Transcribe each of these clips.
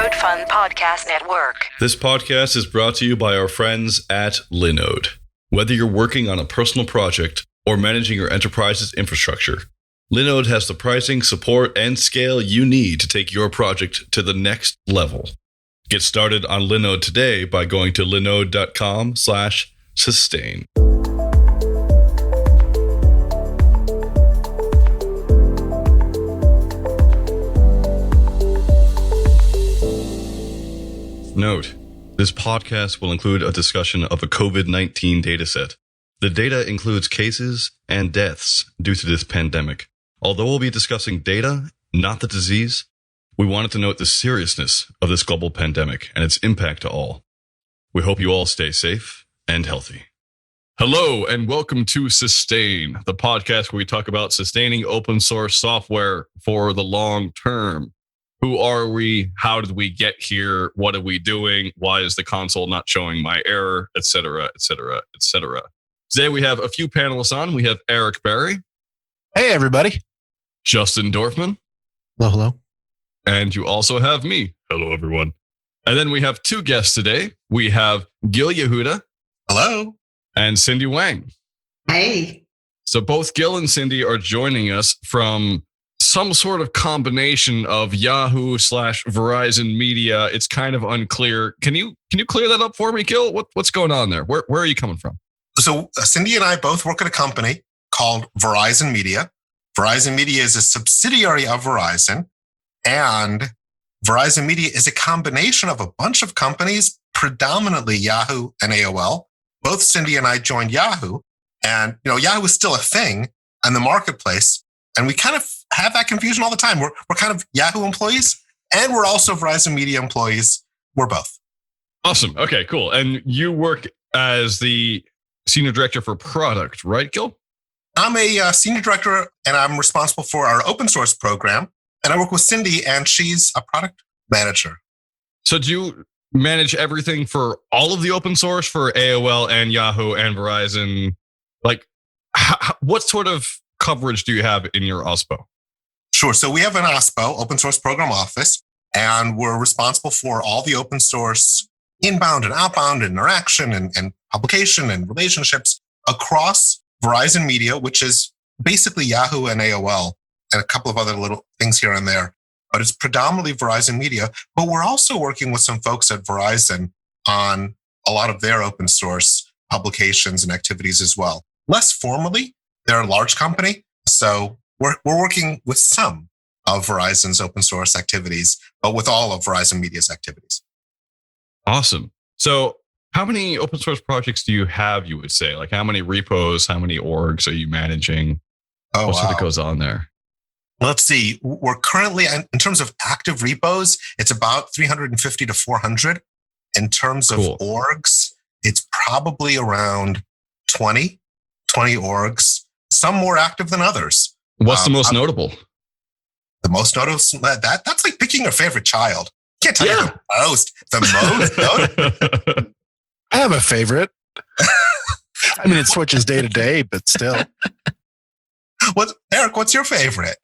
Code Fun Podcast Network. This podcast is brought to you by our friends at Linode. Whether you're working on a personal project or managing your enterprise's infrastructure, Linode has the pricing, support, and scale you need to take your project to the next level. Get started on Linode today by going to linode.com/sustain. Note, this podcast will include a discussion of a COVID-19 dataset. The data includes cases and deaths due to this pandemic. Although we'll be discussing data, not the disease, we wanted to note the seriousness of this global pandemic and its impact to all. We hope you all stay safe and healthy. Hello, and welcome to Sustain, the podcast where we talk about sustaining open source software for the long term. Who are we? How did we get here? What are we doing? Why is the console not showing my error? Etc., etc., etc. Today we have a few panelists on. We have Eric Berry. Hey, everybody. Justin Dorfman. Hello. And you also have me. Hello, everyone. And then we have two guests today. We have Gil Yehuda. Hello. And Cindy Wang. Hey. So both Gil and Cindy are joining us from some sort of combination of Yahoo / Verizon Media. It's kind of unclear. Can you clear that up for me, Gil? What's going on there? Where are you coming from? So Cindy and I both work at a company called Verizon Media. Verizon Media is a subsidiary of Verizon, and Verizon Media is a combination of a bunch of companies, predominantly Yahoo and AOL. Both Cindy and I joined Yahoo, and Yahoo is still a thing in the marketplace. And we kind of have that confusion all the time. We're kind of Yahoo employees, and we're also Verizon Media employees. We're both. Awesome. Okay, cool. And you work as the senior director for product, right, Gil? I'm a senior director, and I'm responsible for our open source program. And I work with Cindy, and she's a product manager. So do you manage everything for all of the open source for AOL and Yahoo and Verizon? Like, what sort of coverage do you have in your OSPO? Sure. So we have an OSPO, Open Source Program Office, and we're responsible for all the open source inbound and outbound interaction and publication and relationships across Verizon Media, which is basically Yahoo and AOL and a couple of other little things here and there. But it's predominantly Verizon Media. But we're also working with some folks at Verizon on a lot of their open source publications and activities as well. Less formally, they're a large company, so we're working with some of Verizon's open source activities, but with all of Verizon Media's activities. Awesome. So how many open source projects do you have, you would say? Like how many repos, how many orgs are you managing? What sort of goes on there? Let's see. We're currently, in terms of active repos, it's about 350 to 400. In terms of orgs, it's probably around 20 orgs. Some more active than others. What's the most notable? The most notable, that's like picking your favorite child. Can't tell you the most. The most notable. I have a favorite. I mean, it switches day to day, but still. Eric, what's your favorite?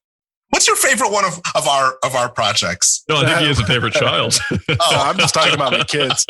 What's your favorite one of our projects? No, I think he has a favorite child. I'm just talking about my kids.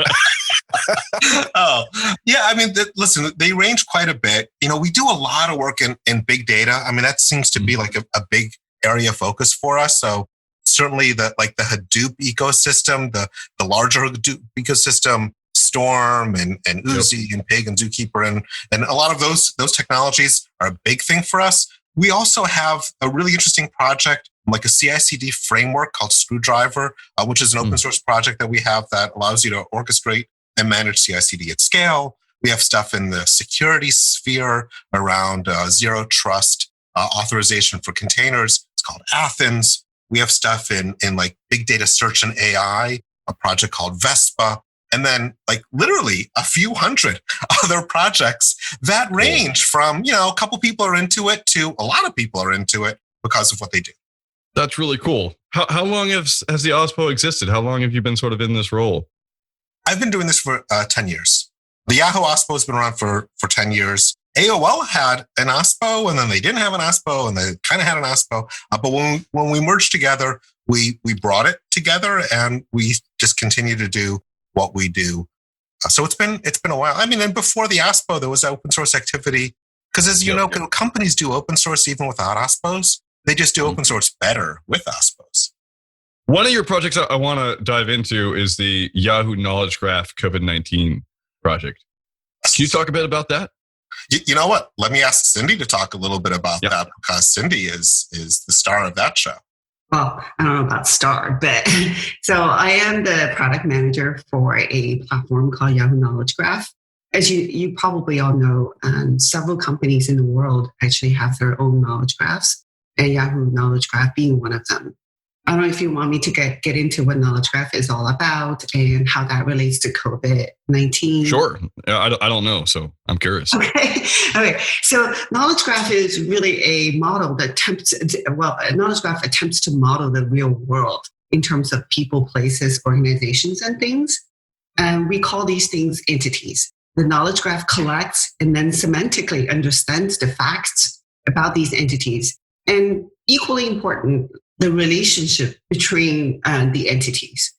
I mean, listen, they range quite a bit. We do a lot of work in big data. I mean, that seems to be like a big area of focus for us. So certainly the Hadoop ecosystem, the larger Hadoop ecosystem, Storm and Uzi and Pig and Zookeeper and a lot of those technologies are a big thing for us. We also have a really interesting project, like a CI/CD framework called Screwdriver, which is an open source project that we have that allows you to orchestrate and manage CI/CD at scale. We have stuff in the security sphere around zero trust authorization for containers. It's called Athens. We have stuff in like big data search and AI, a project called Vespa. And then like literally a few hundred other projects that range from, a couple people are into it to a lot of people are into it because of what they do. That's really cool. How long has the OSPO existed? How long have you been sort of in this role? I've been doing this for 10 years. The Yahoo OSPO has been around for 10 years. AOL had an OSPO and then they didn't have an OSPO and they kind of had an OSPO. But when we merged together, we brought it together and we just continue to do what we do. So it's been a while. I mean, and before the OSPO, there was open source activity because, as you know, companies do open source even without OSPOs. They just do open source better with OSPOs. One of your projects I want to dive into is the Yahoo Knowledge Graph COVID-19 project. Can you talk a bit about that? You know what? Let me ask Cindy to talk a little bit about that, because Cindy is the star of that show. Well, I don't know about star, but so I am the product manager for a platform called Yahoo Knowledge Graph. As you probably all know, several companies in the world actually have their own knowledge graphs, and Yahoo Knowledge Graph being one of them. I don't know if you want me to get into what Knowledge Graph is all about and how that relates to COVID-19. Sure. I don't know, so I'm curious. Okay. So Knowledge Graph is really a model that Knowledge Graph attempts to model the real world in terms of people, places, organizations, and things. And we call these things entities. The Knowledge Graph collects and then semantically understands the facts about these entities. And equally important, the relationship between the entities.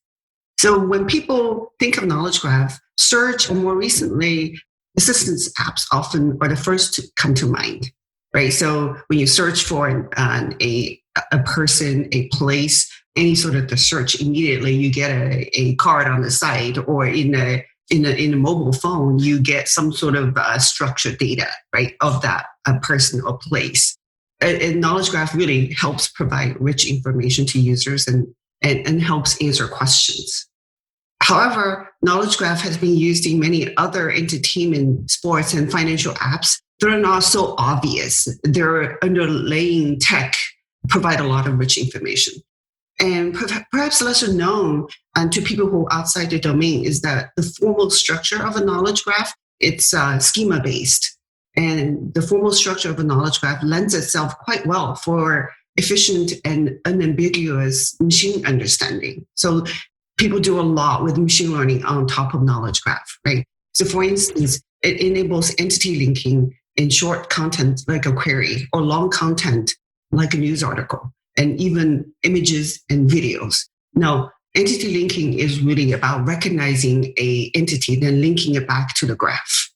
So when people think of Knowledge Graph, search, or more recently, assistance apps often are the first to come to mind, right? So when you search for a person, a place, any sort of the search, immediately you get a card on the site, or in a mobile phone, you get some sort of structured data, right, of that person or place. And Knowledge Graph really helps provide rich information to users and helps answer questions. However, Knowledge Graph has been used in many other entertainment, sports, and financial apps that are not so obvious. Their underlying tech provide a lot of rich information. And perhaps lesser known to people who are outside the domain is that the formal structure of a knowledge graph, it's schema-based. And the formal structure of a knowledge graph lends itself quite well for efficient and unambiguous machine understanding. So people do a lot with machine learning on top of knowledge graph, right? So for instance, it enables entity linking in short content like a query, or long content like a news article, and even images and videos. Now, entity linking is really about recognizing an entity, then linking it back to the graph.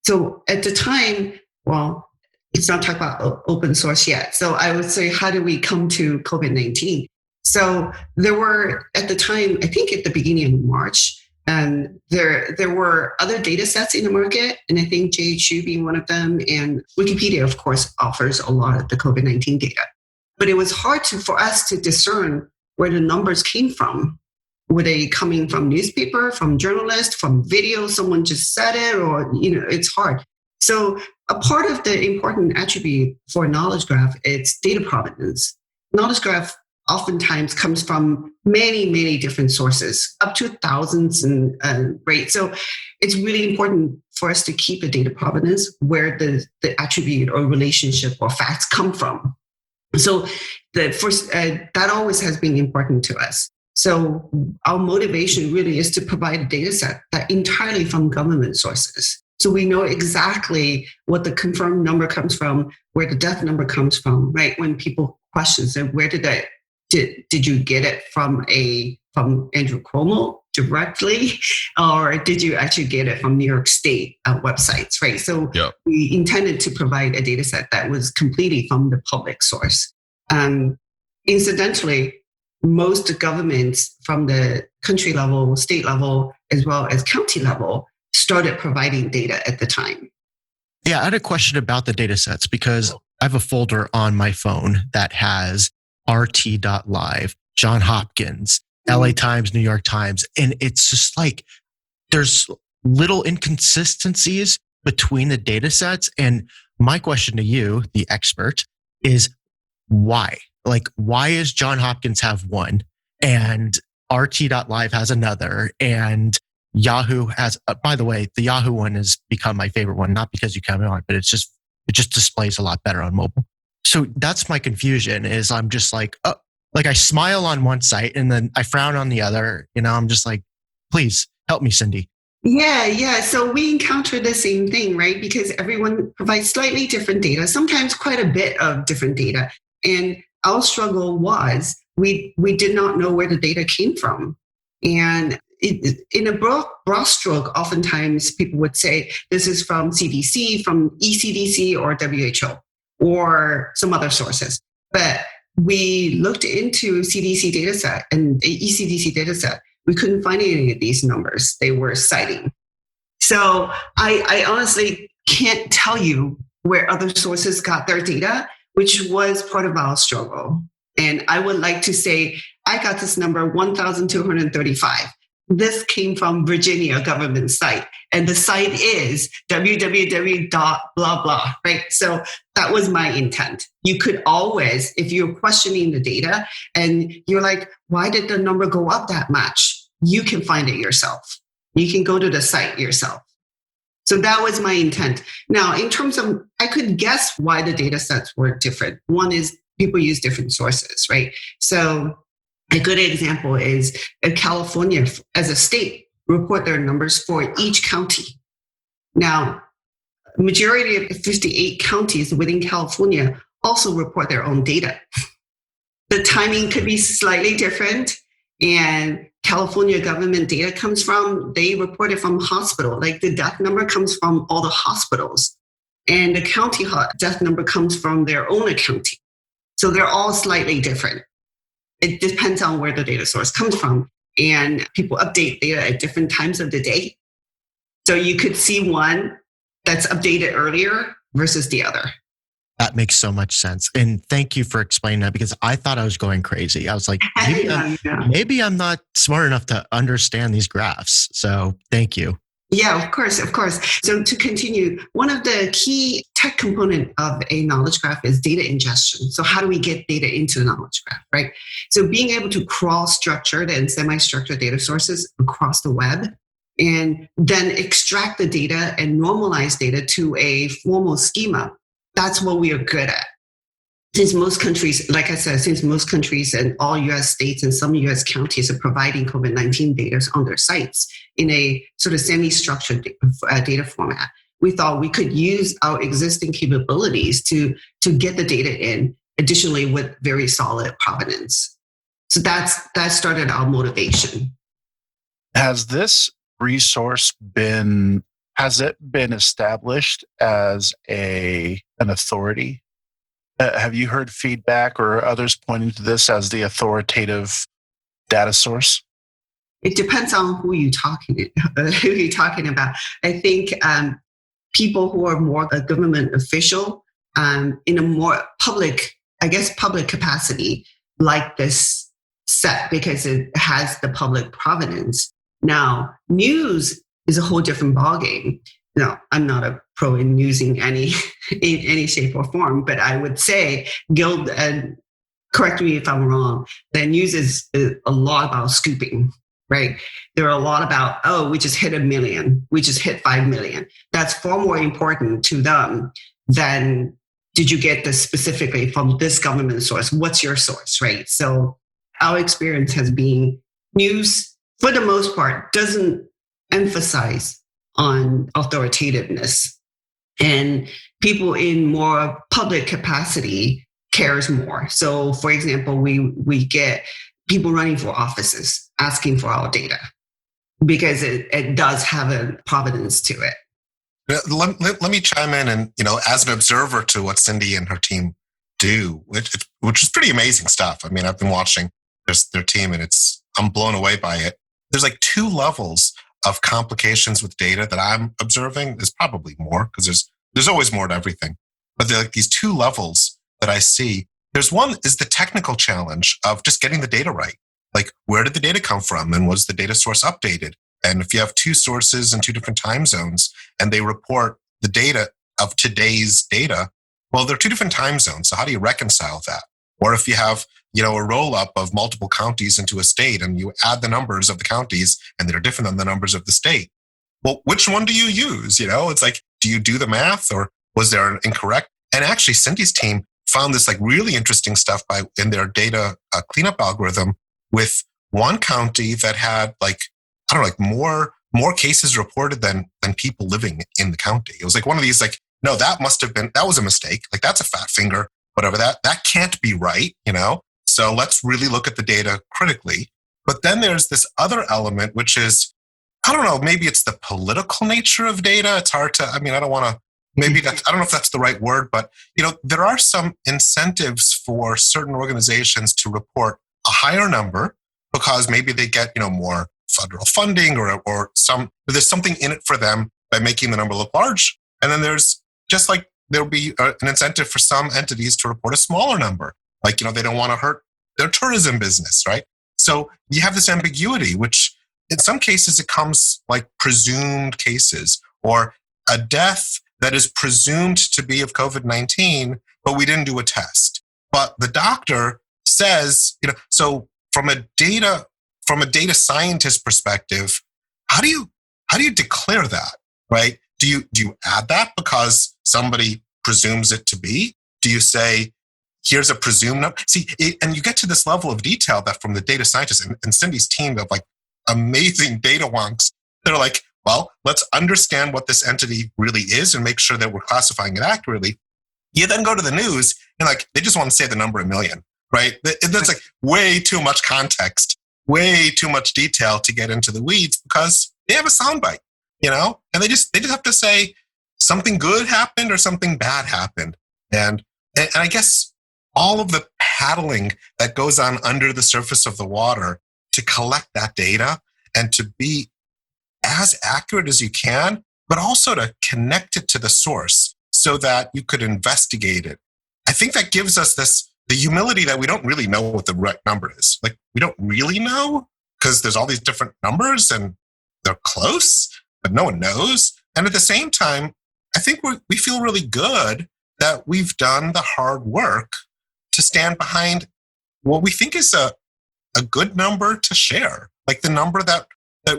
So at the time, well, it's not talking about open source yet. So I would say, how do we come to COVID-19? So there were, at the time, I think at the beginning of March, there were other data sets in the market, and I think JHU being one of them, and Wikipedia, of course, offers a lot of the COVID-19 data. But it was hard for us to discern where the numbers came from. Were they coming from newspaper, from journalists, from video, someone just said it, or, it's hard. So a part of the important attribute for Knowledge Graph, it's data provenance. Knowledge Graph oftentimes comes from many, many different sources, up to thousands, right? So it's really important for us to keep the data provenance where the attribute or relationship or facts come from. So that always has been important to us. So our motivation really is to provide a data set that entirely from government sources. So we know exactly what the confirmed number comes from, where the death number comes from, right? When people question, so where did you get it from Andrew Cuomo directly, or did you actually get it from New York State websites, right? So we intended to provide a data set that was completely from the public source. Incidentally, most governments from the country level, state level, as well as county level started providing data at the time. Yeah, I had a question about the data sets because I have a folder on my phone that has RT.live, John Hopkins, LA Times, New York Times. And it's just like, there's little inconsistencies between the data sets. And my question to you, the expert, is why? Like, why is John Hopkins have one and RT.live has another, and Yahoo has, by the way, the Yahoo one has become my favorite one, not because you come on, but it just displays a lot better on mobile. So that's my confusion is I'm just like, oh, like I smile on one site and then I frown on the other. I'm just like, please help me, Cindy. Yeah. So we encounter the same thing, right? Because everyone provides slightly different data, sometimes quite a bit of different data. And our struggle was we did not know where the data came from. And in a broad stroke, oftentimes people would say this is from CDC, from ECDC or WHO or some other sources. But we looked into CDC dataset and ECDC dataset. We couldn't find any of these numbers they were citing. So I honestly can't tell you where other sources got their data, which was part of our struggle. And I would like to say, I got this number 1,235. This came from Virginia government site. And the site is www.blah, right? So that was my intent. You could always, if you're questioning the data and you're like, why did the number go up that much? You can find it yourself. You can go to the site yourself. So that was my intent. Now, in terms of, I could guess why the data sets were different. One is people use different sources, right? So a good example is California as a state report their numbers for each county. Now, majority of 58 counties within California also report their own data. The timing could be slightly different, and California government data comes from, they report it from hospital. Like the death number comes from all the hospitals, and the county death number comes from their own accounting. So they're all slightly different. It depends on where the data source comes from. And people update data at different times of the day. So you could see one that's updated earlier versus the other. That makes so much sense. And thank you for explaining that, because I thought I was going crazy. I was like, maybe I'm not smart enough to understand these graphs. So thank you. Yeah, of course. So to continue, one of the key tech component of a knowledge graph is data ingestion. So how do we get data into a knowledge graph, right? So being able to cross-structured and semi-structured data sources across the web, and then extract the data and normalize data to a formal schema. That's what we are good at. Since most countries, like I said, and all US states and some US counties are providing COVID-19 data on their sites in a sort of semi-structured data format, we thought we could use our existing capabilities to get the data in, additionally with very solid provenance. So that started our motivation. Has this resource been established as an authority? Have you heard feedback or others pointing to this as the authoritative data source? It depends on who you're talking about. I think people who are more a government official in a more public capacity like this set, because it has the public provenance. Now, news is a whole different ballgame. No, I'm not a pro in using any shape or form, but I would say, Gil, and correct me if I'm wrong, the news is a lot about scooping, right? There are a lot about, we just hit 1 million, we just hit 5 million. That's far more important to them than did you get this specifically from this government source? What's your source, right? So our experience has been news, for the most part, doesn't emphasize on authoritativeness, and people in more public capacity cares more. So for example, we get people running for offices asking for our data because it does have a provenance to it. Let me chime in and, as an observer to what Cindy and her team do, which is pretty amazing stuff. I mean, I've been watching their team and I'm blown away by it. There's like 2 levels of complications with data that I'm observing. There's probably more because there's always more to everything. But there are like these 2 levels that I see. There's one is the technical challenge of just getting the data right. Like, where did the data come from and was the data source updated? And if you have 2 sources in 2 different time zones and they report the data of today's data, well, they're 2 different time zones. So how do you reconcile that? Or if you have, a roll up of multiple counties into a state and you add the numbers of the counties and they're different than the numbers of the state. Well, which one do you use? It's like, do you do the math or was there an incorrect? And actually Cindy's team found this like really interesting stuff in their data cleanup algorithm with one county that had more cases reported than people living in the county. It was like one of these no, that was a mistake. Like that's a fat finger. whatever, that can't be right, So let's really look at the data critically. But then there's this other element, which is, I don't know, maybe it's the political nature of data. It's hard to, I don't want to, I don't know if that's the right word, but, there are some incentives for certain organizations to report a higher number because maybe they get, more federal funding or there's something in it for them by making the number look large. And then there's just like, there'll be an incentive for some entities to report a smaller number. Like, they don't want to hurt their tourism business, right? So you have this ambiguity, which in some cases it comes like presumed cases or a death that is presumed to be of COVID-19, but we didn't do a test. But the doctor says, so from a data scientist perspective, how do you declare that, right? Do you add that because somebody presumes it to be? Do you say, here's a presumed number? See, and you get to this level of detail that from the data scientists and Cindy's team of like amazing data wonks, they're like, well, let's understand what this entity really is and make sure that we're classifying it accurately. You then go to the news and like, they just want to say the number 1 million, right? That's like way too much context, way too much detail to get into the weeds because they have a soundbite, and they just have to say something good happened or something bad happened. And I guess all of the paddling that goes on under the surface of the water to collect that data and to be as accurate as you can, but also to connect it to the source so that you could investigate it. I think that gives us the humility that we don't really know what the right number is. Like, we don't really know because there's all these different numbers and they're close, but no one knows. And at the same time, I think we feel really good that we've done the hard work to stand behind what we think is a good number to share. Like the number that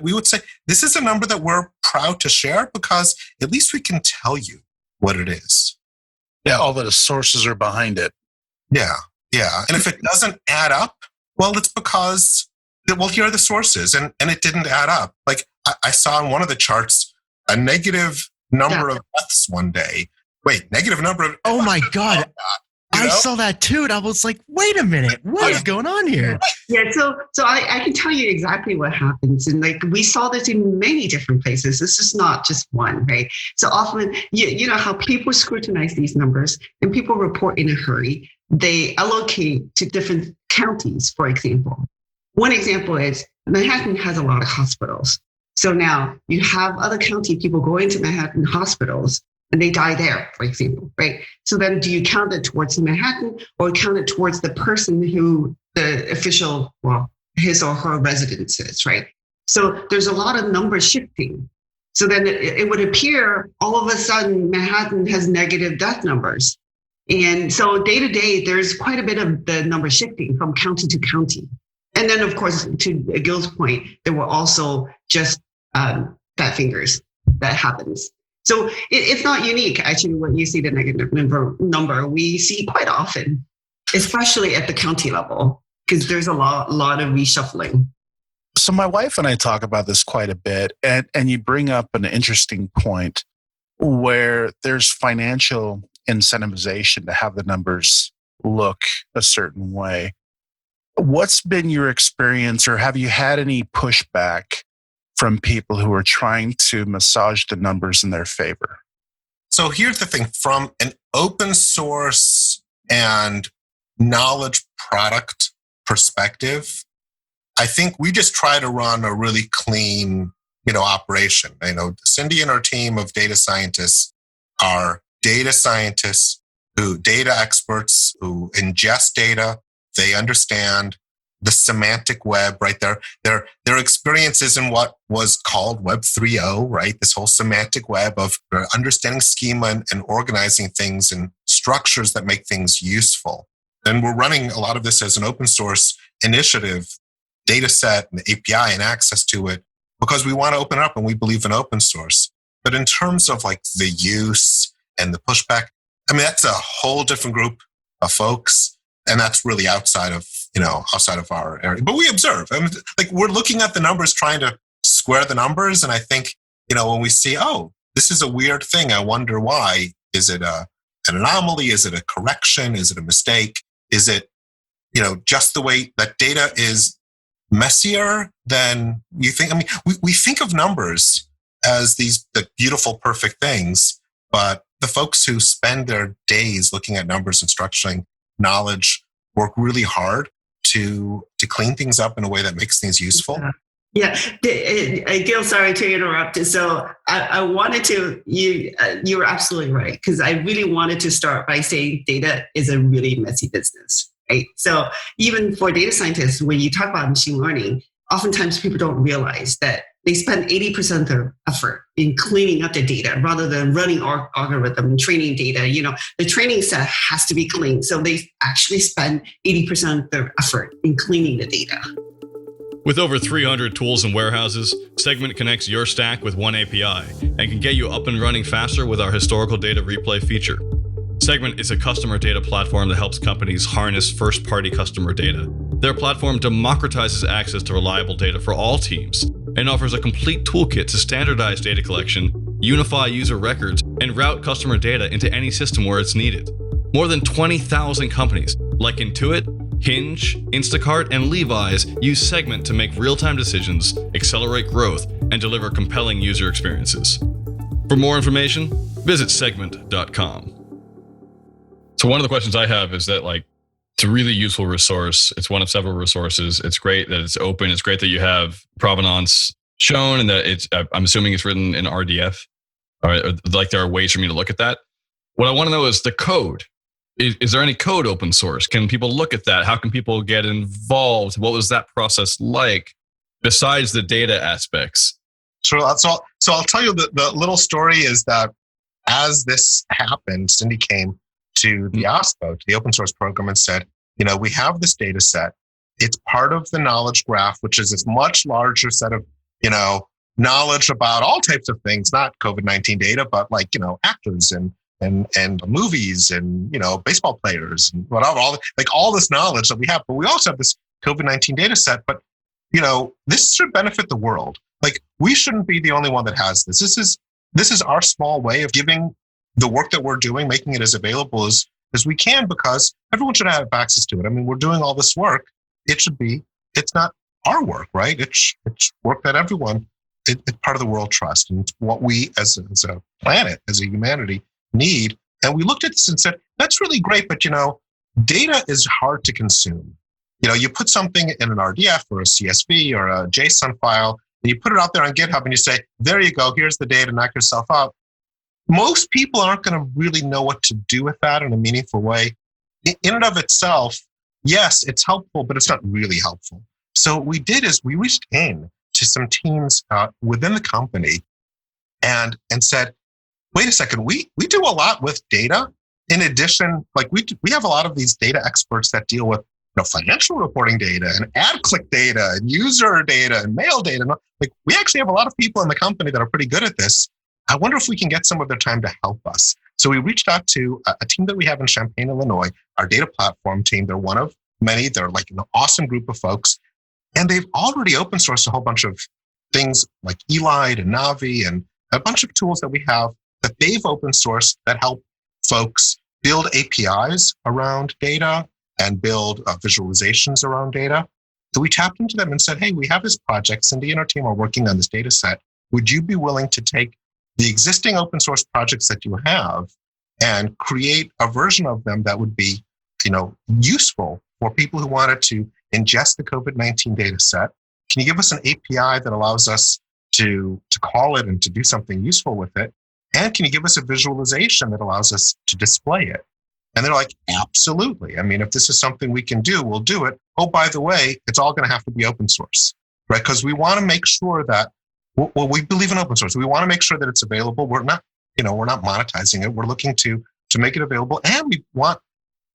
we would say, this is a number that we're proud to share because at least we can tell you what it is. Yeah, all the sources are behind it. Yeah. And if it doesn't add up, well, it's because, here are the sources and it didn't add up. Like I saw on one of the charts a negative number of deaths one day. Wait, negative number of... Oh my God. I saw that too. And I was like, wait a minute, what is going on here? Yeah, so I can tell you exactly what happens. And like, we saw this in many different places. This is not just one, right? So often, you know how people scrutinize these numbers and people report in a hurry. They allocate to different counties, for example. One example is Manhattan has a lot of hospitals. So now you have other county people go into Manhattan hospitals and they die there, for example, right? So then do you count it towards Manhattan or count it towards the person who the official, his or her residence is, right? So there's a lot of number shifting. So then it would appear all of a sudden Manhattan has negative death numbers. And so day to day, there's quite a bit of the number shifting from county to county. And then, of course, to Gil's point, there were also just fat fingers that happens. So it's not unique, actually, when you see the negative number. We see quite often, especially at the county level, because there's a lot of reshuffling. So my wife and I talk about this quite a bit, and you bring up an interesting point where there's financial incentivization to have the numbers look a certain way. What's been your experience, or have you had any pushback from people who are trying to massage the numbers in their favor? So here's the thing, from an open source and knowledge product perspective, I think we just try to run a really clean, operation. Cindy and our team of data scientists are data scientists data experts who ingest data. They understand the semantic web, right? Their experiences in what was called Web 3.0, right? This whole semantic web of understanding schema and organizing things and structures that make things useful. And we're running a lot of this as an open source initiative, data set and the API and access to it, because we want to open up and we believe in open source. But in terms of like the use and the pushback, that's a whole different group of folks. And that's really outside of our area. But we observe. We're looking at the numbers, trying to square the numbers. And I think, when we see, oh, this is a weird thing, I wonder why. Is it an anomaly? Is it a correction? Is it a mistake? Is it, just the way that data is messier than you think? I mean, we think of numbers as the beautiful, perfect things, but the folks who spend their days looking at numbers and structuring knowledge work really hard to clean things up in a way that makes things useful. Yeah. Gil, sorry to interrupt. So I wanted to, you were absolutely right, because I really wanted to start by saying data is a really messy business, right? So even for data scientists, when you talk about machine learning, oftentimes people don't realize that they spend 80% of their effort in cleaning up the data rather than running algorithm, training data. The training set has to be clean. So they actually spend 80% of their effort in cleaning the data. With over 300 tools and warehouses, Segment connects your stack with one API and can get you up and running faster with our historical data replay feature. Segment is a customer data platform that helps companies harness first-party customer data. Their platform democratizes access to reliable data for all teams and offers a complete toolkit to standardize data collection, unify user records, and route customer data into any system where it's needed. More than 20,000 companies like Intuit, Hinge, Instacart, and Levi's use Segment to make real-time decisions, accelerate growth, and deliver compelling user experiences. For more information, visit segment.com. So one of the questions I have is that, it's a really useful resource. It's one of several resources. It's great that it's open. It's great that you have provenance shown and that I'm assuming it's written in RDF. Or there are ways for me to look at that. What I want to know is the code. Is there any code open source? Can people look at that? How can people get involved? What was that process like besides the data aspects? Sure. So I'll tell you the little story is that as this happened, Cindy came to the OSPO, to the open source program, and said, we have this data set. It's part of the knowledge graph, which is this much larger set of, knowledge about all types of things, not COVID-19 data, but actors and movies and, baseball players and whatever, all this knowledge that we have. But we also have this COVID-19 data set, but, this should benefit the world. We shouldn't be the only one that has this. This is our small way of giving the work that we're doing, making it as available as we can, because everyone should have access to it. I mean, we're doing all this work. It's not our work, right? It's work that everyone, it's part of the world trust. And it's what we as a planet, as a humanity need. And we looked at this and said, that's really great, but data is hard to consume. You put something in an RDF or a CSV or a JSON file, and you put it out there on GitHub and you say, there you go, here's the data, knock yourself out. Most people aren't going to really know what to do with that in a meaningful way. In and of itself, yes, it's helpful, but it's not really helpful. So what we did is we reached in to some teams within the company and said, wait a second, we do a lot with data. In addition, we have a lot of these data experts that deal with financial reporting data and ad click data and user data and mail data. We actually have a lot of people in the company that are pretty good at this. I wonder if we can get some of their time to help us. So we reached out to a team that we have in Champaign, Illinois, our data platform team. They're one of many. They're an awesome group of folks. And they've already open sourced a whole bunch of things like Elide and Navi and a bunch of tools that we have that they've open sourced that help folks build APIs around data and build visualizations around data. So we tapped into them and said, hey, we have this project. Cindy and our team are working on this data set. Would you be willing to take the existing open source projects that you have and create a version of them that would be, useful for people who wanted to ingest the COVID-19 data set? Can you give us an API that allows us to call it and to do something useful with it? And can you give us a visualization that allows us to display it? And they're like, absolutely. I mean, if this is something we can do, we'll do it. Oh, by the way, it's all going to have to be open source, right? Because we want to make sure that, well, we believe in open source. We want to make sure that it's available. We're not monetizing it. We're looking to make it available, and we want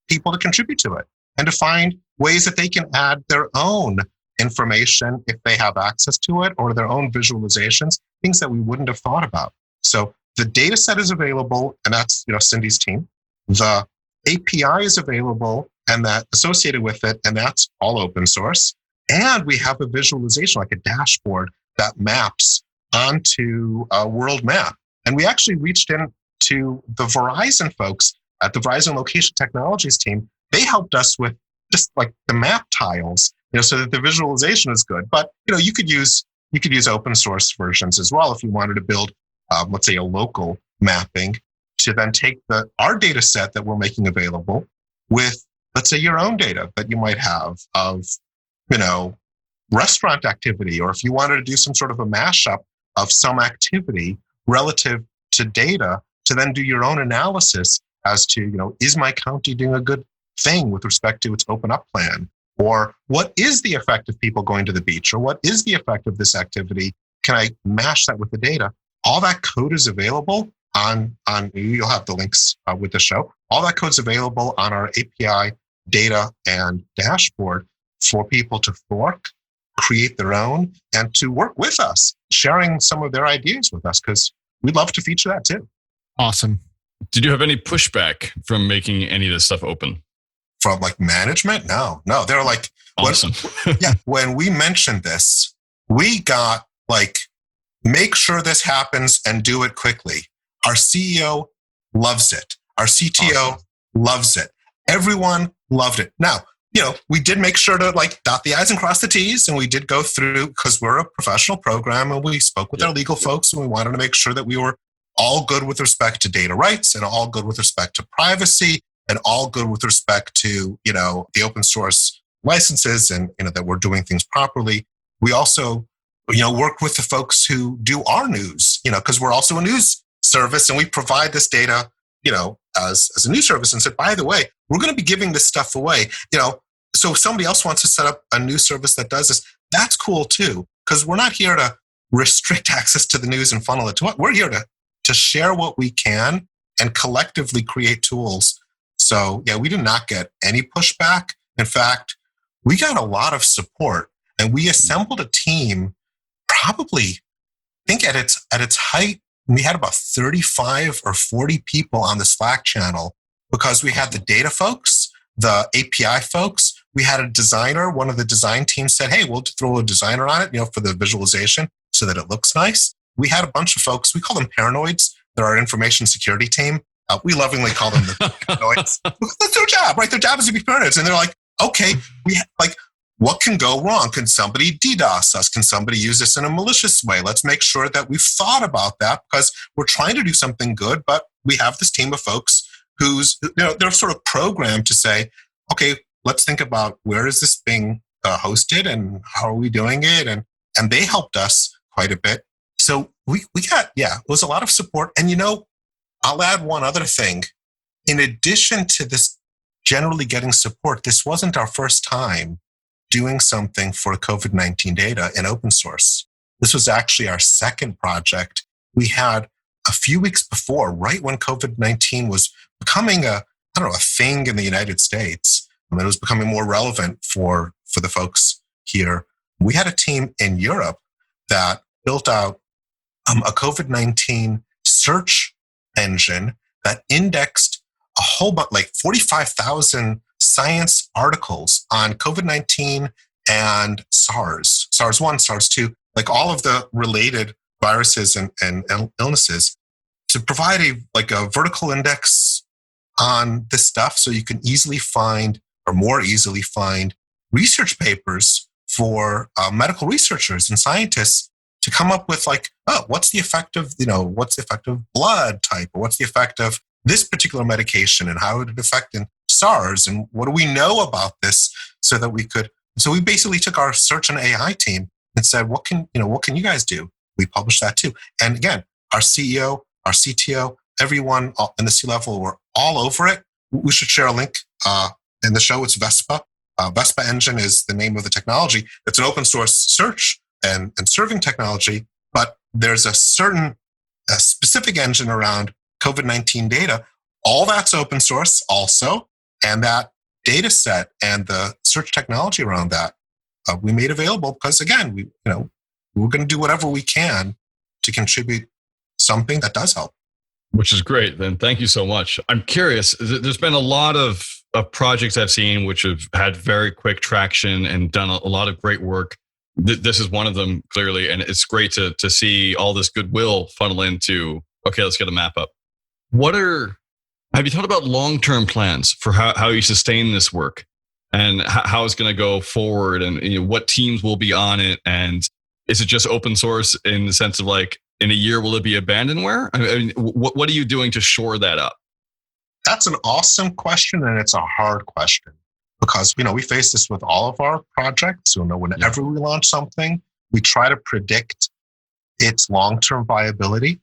people to contribute to it and to find ways that they can add their own information if they have access to it, or their own visualizations, things that we wouldn't have thought about. So the data set is available, and that's Cindy's team. The API is available and that associated with it, and that's all open source. And we have a visualization, like a dashboard that maps onto a world map. And we actually reached in to the Verizon folks at the Verizon Location Technologies team, they helped us with just like the map tiles, so that the visualization is good. But, you could use open source versions as well if you wanted to build, let's say, a local mapping to then take our data set that we're making available with, let's say, your own data that you might have of, restaurant activity, or if you wanted to do some sort of a mashup of some activity relative to data to then do your own analysis as to, is my county doing a good thing with respect to its open up plan? Or what is the effect of people going to the beach? Or what is the effect of this activity? Can I mash that with the data? All that code is available on you'll have the links with the show. All that code's available on our API data and dashboard for people to fork, create their own, and to work with us, sharing some of their ideas with us, because we'd love to feature that too. Awesome. Did you have any pushback from making any of this stuff open? From like management? No. They're like, awesome. When we mentioned this, we got like, make sure this happens and do it quickly. Our CEO loves it. Our CTO loves it. Everyone loved it. Now, we did make sure to like dot the I's and cross the T's, and we did go through, because we're a professional program, and we spoke with our legal folks, and we wanted to make sure that we were all good with respect to data rights, and all good with respect to privacy, and all good with respect to, the open source licenses, and, that we're doing things properly. We also, work with the folks who do our news, because we're also a news service, and we provide this data, as a news service, and said, by the way, we're going to be giving this stuff away, so if somebody else wants to set up a news service that does this, that's cool too, because we're not here to restrict access to the news and funnel it to what we're here to share what we can and collectively create tools. So yeah, we did not get any pushback. In fact, we got a lot of support, and we assembled a team. Probably, I think at its height, we had about 35 or 40 people on the Slack channel, because we had the data folks, the API folks. We had a designer. One of the design teams said, hey, we'll throw a designer on it, for the visualization so that it looks nice. We had a bunch of folks. We call them paranoids. They're our information security team. We lovingly call them the paranoids. That's their job, right? Their job is to be paranoids. And they're like, okay, what can go wrong? Can somebody DDoS us? Can somebody use this in a malicious way? Let's make sure that we've thought about that, because we're trying to do something good, but we have this team of folks who's, they're sort of programmed to say, okay, let's think about where is this being hosted and how are we doing it? And they helped us quite a bit. So we got, it was a lot of support. And, I'll add one other thing. In addition to this generally getting support, this wasn't our first time doing something for COVID-19 data in open source. This was actually our second project. We had a few weeks before, right when COVID-19 was becoming a thing in the United States. It was becoming more relevant for the folks here. We had a team in Europe that built out a COVID-19 search engine that indexed a whole bunch, like 45,000 science articles on COVID-19 and SARS, SARS-1, SARS-2, like all of the related viruses and illnesses, to provide a vertical index on this stuff, so you can easily find, or more easily find, research papers for medical researchers and scientists to come up with what's the effect of blood type, or what's the effect of this particular medication, and how would it affect in SARS, and what do we know about this, so we basically took our search and AI team and said, what can you guys do? We published that too. And again, our CEO, our CTO, everyone in the C-level were all over it. We should share a link in the show. It's Vespa. Vespa Engine is the name of the technology. It's an open source search and serving technology, but there's a specific engine around COVID-19 data. All that's open source also, and that data set and the search technology around that we made available because, again, we're going to do whatever we can to contribute something that does help. Which is great. Then thank you so much. I'm curious. There's been a lot of projects I've seen which have had very quick traction and done a lot of great work. This is one of them, clearly, and it's great to see all this goodwill funnel into, okay, let's get a map up. What are Have you thought about long-term plans for how you sustain this work and how it's going to go forward, and what teams will be on it? And is it just open source in the sense of like, in a year, will it be abandonware? I mean, what are you doing to shore that up? That's an awesome question, and it's a hard question because, we face this with all of our projects. Whenever we launch something, we try to predict its long-term viability.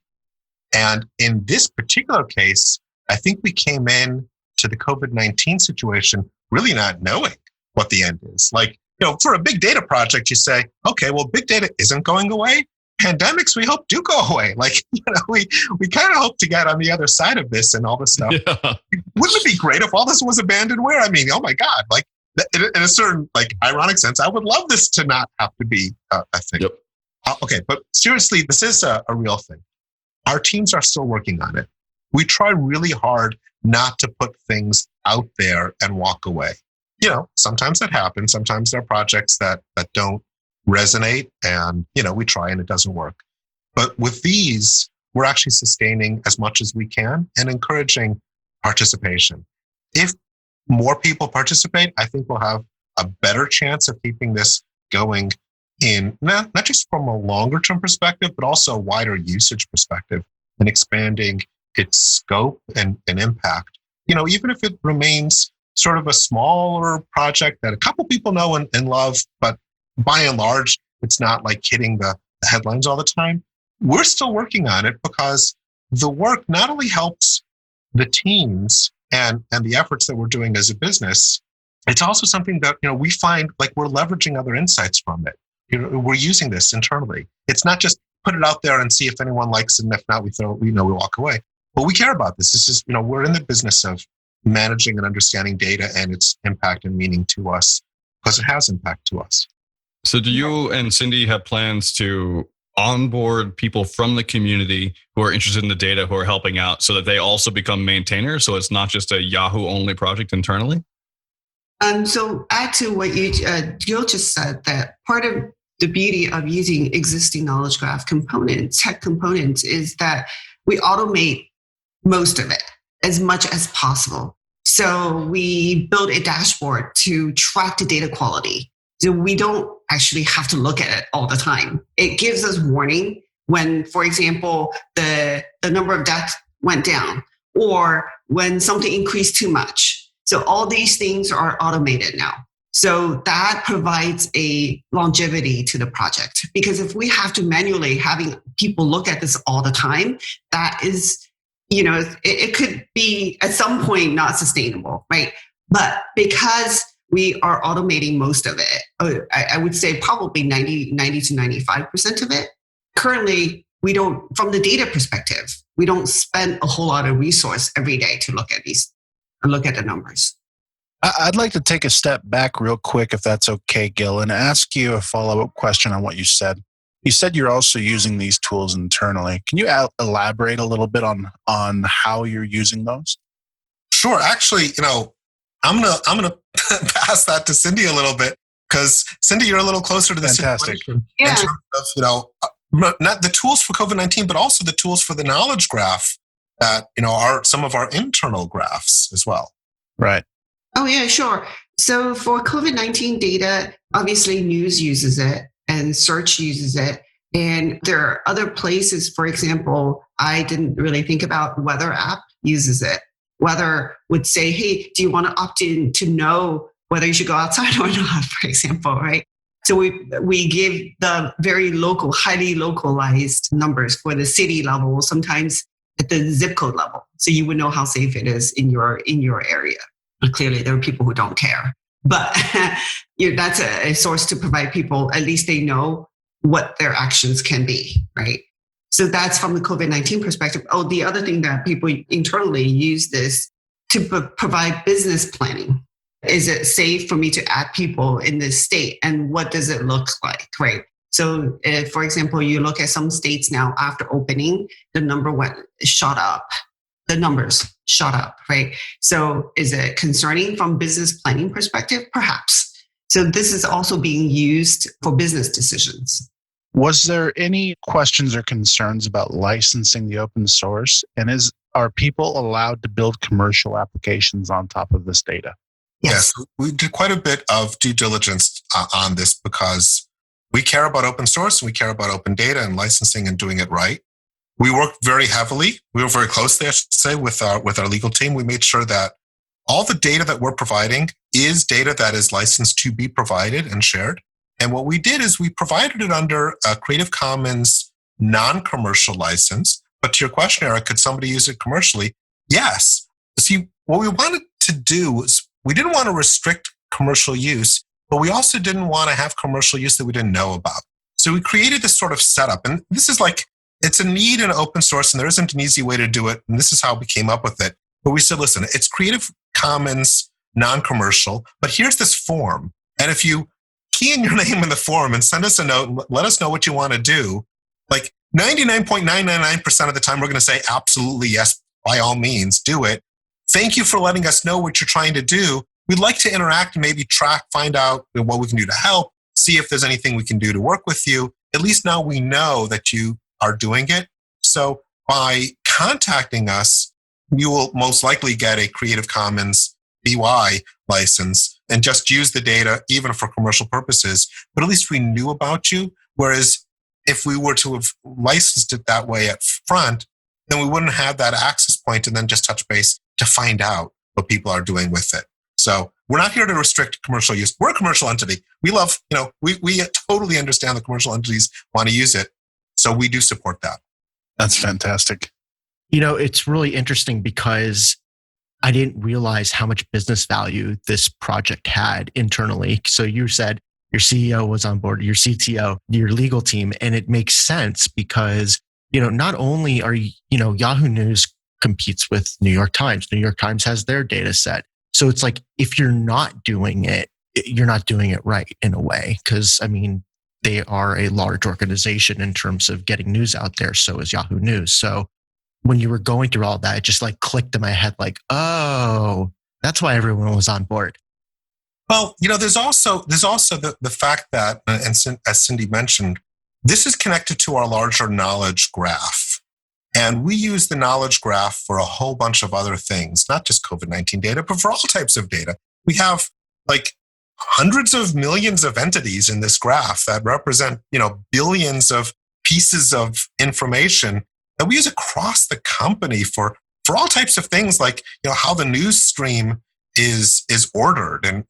And in this particular case, I think we came in to the COVID-19 situation really not knowing what the end is. Like, for a big data project, you say, okay, well, big data isn't going away. Pandemics, we hope, do go away. Like, we kind of hope to get on the other side of this and all this stuff. Yeah. Wouldn't it be great if all this was abandonware? I mean, oh my God, like in a certain like ironic sense, I would love this to not have to be a thing. Yep. Okay, but seriously, this is a real thing. Our teams are still working on it. We try really hard not to put things out there and walk away. Sometimes that happens. Sometimes there are projects that don't resonate, and we try and it doesn't work. But with these, we're actually sustaining as much as we can and encouraging participation. If more people participate, I think we'll have a better chance of keeping this going in not just from a longer term perspective, but also a wider usage perspective and expanding its scope and impact. Even if it remains sort of a smaller project that a couple people know and love, but by and large, it's not like hitting the headlines all the time. We're still working on it because the work not only helps the teams and the efforts that we're doing as a business, it's also something that, we find like we're leveraging other insights from it. We're using this internally. It's not just put it out there and see if anyone likes it, and if not, we walk away. But we care about this. This is, we're in the business of managing and understanding data and its impact and meaning to us because it has impact to us. So do you and Cindy have plans to onboard people from the community who are interested in the data, who are helping out, so that they also become maintainers? So it's not just a Yahoo only project internally? So add to what Gil just said, that part of the beauty of using existing knowledge graph components, tech components, is that we automate most of it as much as possible. So we build a dashboard to track the data quality. So we don't actually have to look at it all the time. It gives us warning when, for example, the number of deaths went down, or when something increased too much. So all these things are automated now. So that provides a longevity to the project, because if we have to manually having people look at this all the time, that is, it could be at some point not sustainable, right? But because we are automating most of it, I would say probably 90 to 95% of it. Currently, we don't, from the data perspective, we don't spend a whole lot of resource every day to look at the numbers. I'd like to take a step back real quick, if that's okay, Gil, and ask you a follow-up question on what you said. You said you're also using these tools internally. Can you elaborate a little bit on how you're using those? Sure. Actually, I'm gonna pass that to Cindy a little bit, because Cindy, you're a little closer to the situation. Yeah. In terms of, not the tools for COVID-19, but also the tools for the knowledge graph that, are some of our internal graphs as well. Right. Oh, yeah, sure. So for COVID-19 data, obviously news uses it and search uses it. And there are other places, for example, I didn't really think about, weather app uses it. Weather would say, hey, do you want to opt in to know whether you should go outside or not, for example, right? So we give the very local, highly localized numbers for the city level, sometimes at the zip code level. So you would know how safe it is in your area. But clearly, there are people who don't care. But that's a source to provide people, at least they know what their actions can be, right? So that's from the COVID-19 perspective. Oh, the other thing that people internally use this to provide business planning. Is it safe for me to add people in this state? And what does it look like, right? So if, for example, you look at some states now after opening, the numbers shot up, right? So is it concerning from business planning perspective? Perhaps. So this is also being used for business decisions. Was there any questions or concerns about licensing the open source? And are people allowed to build commercial applications on top of this data? Yes, we did quite a bit of due diligence on this because we care about open source and we care about open data and licensing and doing it right. We worked very heavily. We were very closely, I should say, with our legal team. We made sure that all the data that we're providing is data that is licensed to be provided and shared. And what we did is we provided it under a Creative Commons non-commercial license. But to your question, Eric, could somebody use it commercially? Yes. See, what we wanted to do is we didn't want to restrict commercial use, but we also didn't want to have commercial use that we didn't know about. So we created this sort of setup. And this is like, it's a need in open source and there isn't an easy way to do it. And this is how we came up with it. But we said, listen, it's Creative Commons non-commercial, but here's this form. And if you key in your name in the form and send us a note and let us know what you want to do, like 99.999% of the time, we're going to say, absolutely, yes, by all means, do it. Thank you for letting us know what you're trying to do. We'd like to interact and maybe track, find out what we can do to help, see if there's anything we can do to work with you. At least now we know that you are doing it. So by contacting us, you will most likely get a Creative Commons BY license and just use the data even for commercial purposes. But at least we knew about you. Whereas if we were to have licensed it that way at front, then we wouldn't have that access point and then just touch base to find out what people are doing with it. So we're not here to restrict commercial use. We're a commercial entity. We love, we totally understand the commercial entities want to use it. So we do support that. That's fantastic. It's really interesting because I didn't realize how much business value this project had internally. So you said your CEO was on board, your CTO, your legal team, and it makes sense because, not only are Yahoo News competes with New York Times. New York Times has their data set. So it's like, if you're not doing it, you're not doing it right in a way. Because, they are a large organization in terms of getting news out there. So is Yahoo News. So when you were going through all that, it just like clicked in my head like, oh, that's why everyone was on board. Well, there's also the fact that, and as Cindy mentioned, this is connected to our larger knowledge graph. And we use the knowledge graph for a whole bunch of other things, not just COVID-19 data, but for all types of data. We have like hundreds of millions of entities in this graph that represent, billions of pieces of information that we use across the company for all types of things, like, how the news stream is ordered and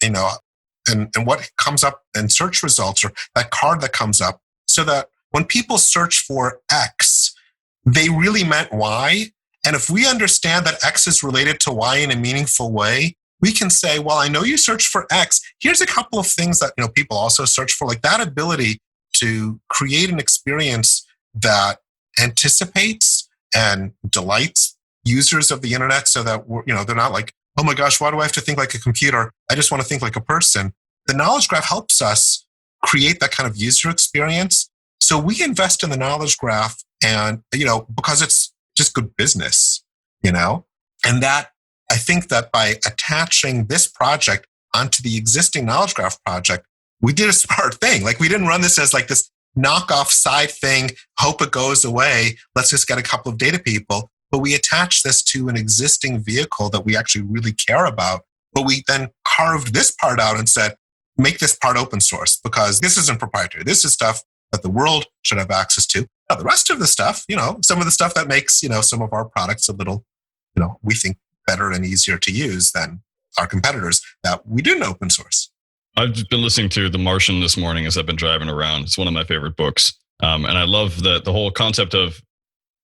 what comes up in search results, or that card that comes up, so that when people search for X, they really meant Y. And if we understand that X is related to Y in a meaningful way, we can say, well, I know you searched for X. Here's a couple of things that people also search for, like that ability to create an experience that anticipates and delights users of the internet, so that they're not like, oh my gosh, why do I have to think like a computer? I just want to think like a person. The knowledge graph helps us create that kind of user experience. So we invest in the knowledge graph, and because it's just good business, and that I think that by attaching this project onto the existing knowledge graph project, we did a smart thing. Like, we didn't run this as like this knockoff side thing, hope it goes away, let's just get a couple of data people. But we attached this to an existing vehicle that we actually really care about. But we then carved this part out and said, make this part open source, because this isn't proprietary. This is stuff that the world should have access to. Now, the rest of the stuff, some of the stuff that makes, some of our products a little, we think better and easier to use than our competitors, that we didn't open source. I've just been listening to The Martian this morning as I've been driving around. It's one of my favorite books. And I love the whole concept of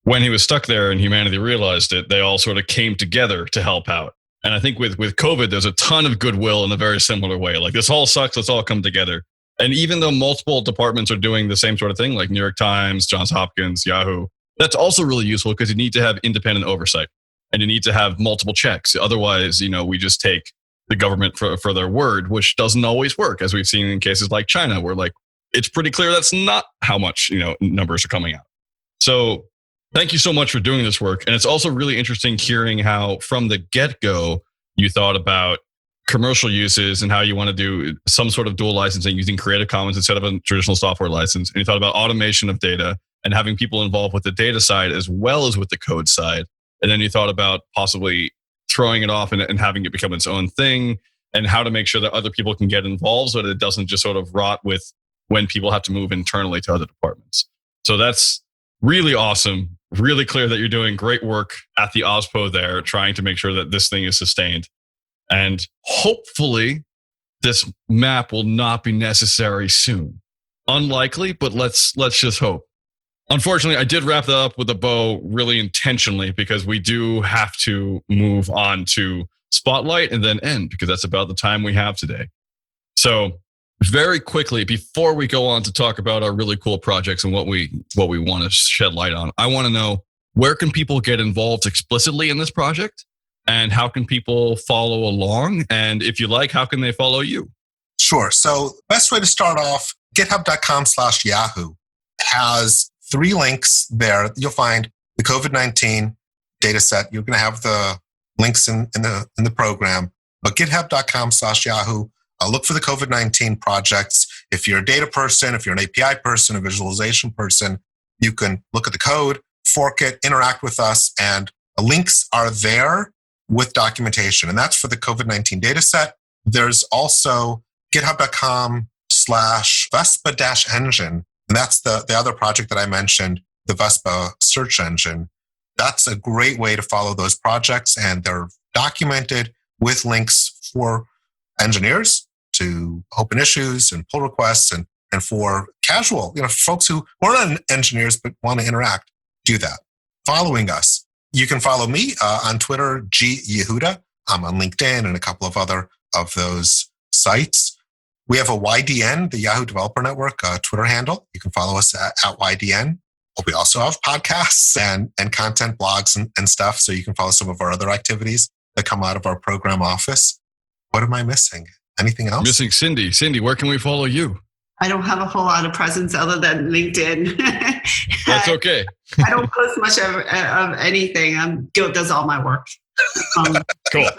when he was stuck there and humanity realized it, they all sort of came together to help out. And I think with COVID, there's a ton of goodwill in a very similar way. Like, this all sucks, let's all come together. And even though multiple departments are doing the same sort of thing, like New York Times, Johns Hopkins, Yahoo, that's also really useful because you need to have independent oversight and you need to have multiple checks. Otherwise, we just take the government for their word, which doesn't always work, as we've seen in cases like China, where like it's pretty clear that's not how much numbers are coming out. So thank you so much for doing this work. And it's also really interesting hearing how from the get-go you thought about commercial uses and how you want to do some sort of dual licensing using Creative Commons instead of a traditional software license. And you thought about automation of data and having people involved with the data side as well as with the code side. And then you thought about possibly throwing it off and having it become its own thing, and how to make sure that other people can get involved so that it doesn't just sort of rot with when people have to move internally to other departments. So that's really awesome. Really clear that you're doing great work at the OSPO there, trying to make sure that this thing is sustained. And hopefully this map will not be necessary soon. Unlikely, but let's just hope. Unfortunately, I did wrap that up with a bow really intentionally because we do have to move on to Spotlight and then end, because that's about the time we have today. So very quickly, before we go on to talk about our really cool projects and what we want to shed light on, I want to know, where can people get involved explicitly in this project? And how can people follow along? And if you like, how can they follow you? Sure. So best way to start off, github.com/Yahoo has 3 links there. You'll find the COVID-19 data set. You're going to have the links in the program. But github.com/Yahoo, look for the COVID-19 projects. If you're a data person, if you're an API person, a visualization person, you can look at the code, fork it, interact with us, and the links are there with documentation. And that's for the COVID-19 data set. There's also github.com/Vespa-engine. And that's the other project that I mentioned, the Vespa search engine. That's a great way to follow those projects. And they're documented with links for engineers to open issues and pull requests, and for casual, folks who are not engineers but want to interact, do that. Following us. You can follow me on Twitter, Gil Yehuda. I'm on LinkedIn and a couple of other of those sites. We have a YDN, the Yahoo Developer Network, Twitter handle. You can follow us at YDN. We also have podcasts and content blogs and stuff, so you can follow some of our other activities that come out of our program office. What am I missing? Anything else? Missing Cindy. Cindy, where can we follow you? I don't have a whole lot of presence other than LinkedIn. That's okay. I don't post much of anything. Gil does all my work. Cool.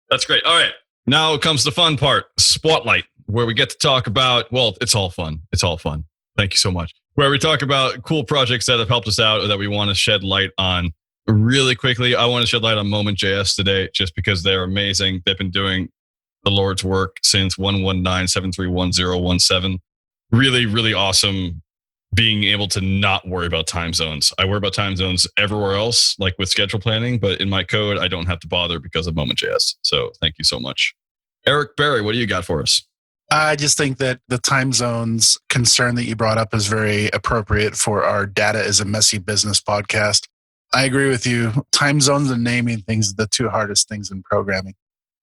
That's great. All right. Now comes the fun part, Spotlight, where we get to talk about, well, it's all fun. It's all fun. Thank you so much. Where we talk about cool projects that have helped us out or that we want to shed light on. Really quickly, I want to shed light on Moment.js today just because they're amazing. They've been doing the Lord's work since 119-731-017. Really, really awesome being able to not worry about time zones. I worry about time zones everywhere else, like with schedule planning, but in my code, I don't have to bother because of Moment.js. So thank you so much. Eric Berry, what do you got for us? I just think that the time zones concern that you brought up is very appropriate for our Data is a Messy Business podcast. I agree with you. Time zones and naming things are the 2 hardest things in programming.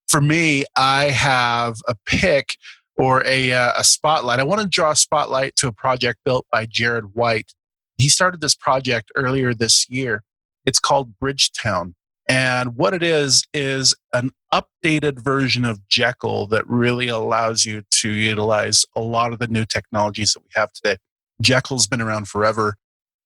For me, I have a pick or a spotlight. I want to draw a spotlight to a project built by Jared White. He started this project earlier this year. It's called Bridgetown. And what it is an updated version of Jekyll that really allows you to utilize a lot of the new technologies that we have today. Jekyll's been around forever.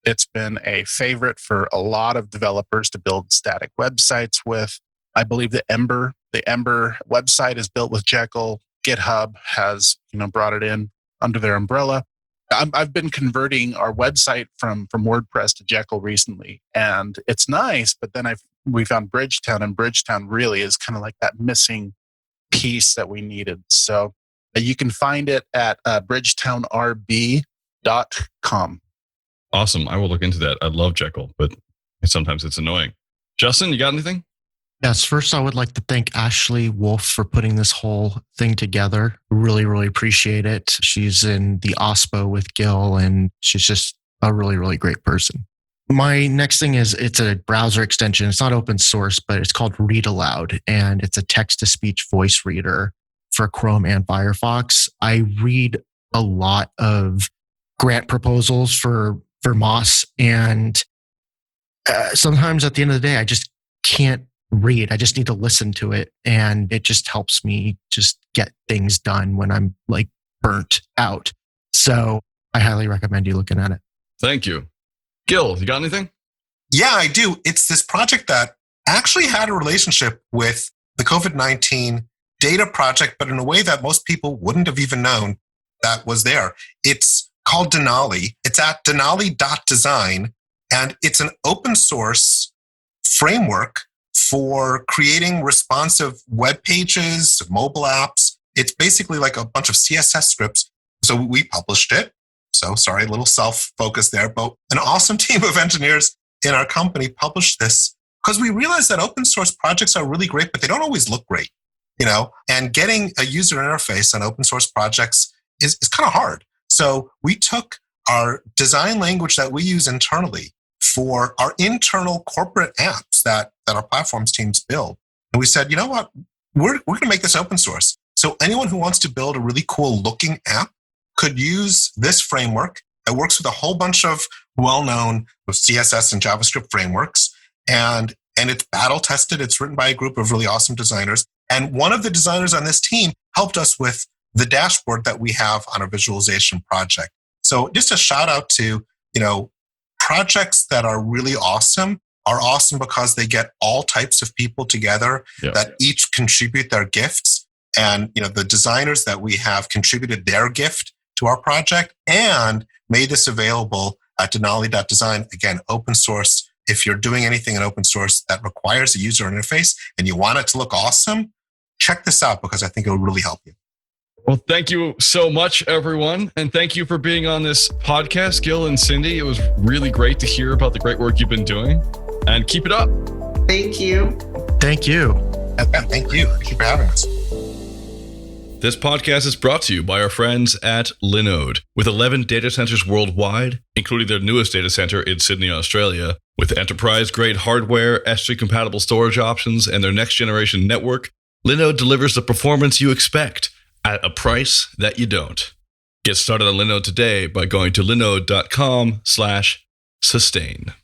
It's been a favorite for a lot of developers to build static websites with. I believe the Ember website is built with Jekyll. GitHub has, brought it in under their umbrella. I've been converting our website from WordPress to Jekyll recently, and it's nice. But then we found Bridgetown, and Bridgetown really is kind of like that missing piece that we needed. So you can find it at bridgetownrb.com. Awesome. I will look into that. I love Jekyll, but sometimes it's annoying. Justin, you got anything? Yes. First, I would like to thank Ashley Wolf for putting this whole thing together. Really, really appreciate it. She's in the OSPO with Gil, and she's just a really, really great person. My next thing is it's a browser extension. It's not open source, but it's called Read Aloud, and it's a text-to-speech voice reader for Chrome and Firefox. I read a lot of grant proposals for Moss, and sometimes at the end of the day, I just can't read. I just need to listen to it, and it just helps me just get things done when I'm like burnt out. So I highly recommend you looking at it. Thank you. Gil, you got anything? Yeah, I do. It's this project that actually had a relationship with the COVID-19 data project, but in a way that most people wouldn't have even known that was there. It's called Denali. It's at denali.design, and it's an open source framework for creating responsive web pages, mobile apps. It's basically like a bunch of CSS scripts. So we published it. So sorry, a little self-focus there, but an awesome team of engineers in our company published this because we realized that open source projects are really great, but they don't always look great, and getting a user interface on open source projects is kind of hard. So we took our design language that we use internally for our internal corporate apps that our platforms teams build. And we said, you know what, we're going to make this open source. So anyone who wants to build a really cool looking app could use this framework that works with a whole bunch of well-known CSS and JavaScript frameworks. And it's battle tested. It's written by a group of really awesome designers. And one of the designers on this team helped us with the dashboard that we have on our visualization project. So just a shout out to, projects that are really awesome are awesome because they get all types of people together that each contribute their gifts. And, the designers that we have contributed their gift to our project and made this available at denali.design. Again, open source. If you're doing anything in open source that requires a user interface and you want it to look awesome, check this out because I think it will really help you. Well, thank you so much, everyone. And thank you for being on this podcast, Gil and Cindy. It was really great to hear about the great work you've been doing. And keep it up. Thank you. Thank you. Thank you. Thank you for having us. This podcast is brought to you by our friends at Linode. With 11 data centers worldwide, including their newest data center in Sydney, Australia, with enterprise-grade hardware, S3-compatible storage options, and their next-generation network, Linode delivers the performance you expect at a price that you don't. Get started on Linode today by going to linode.com/sustain.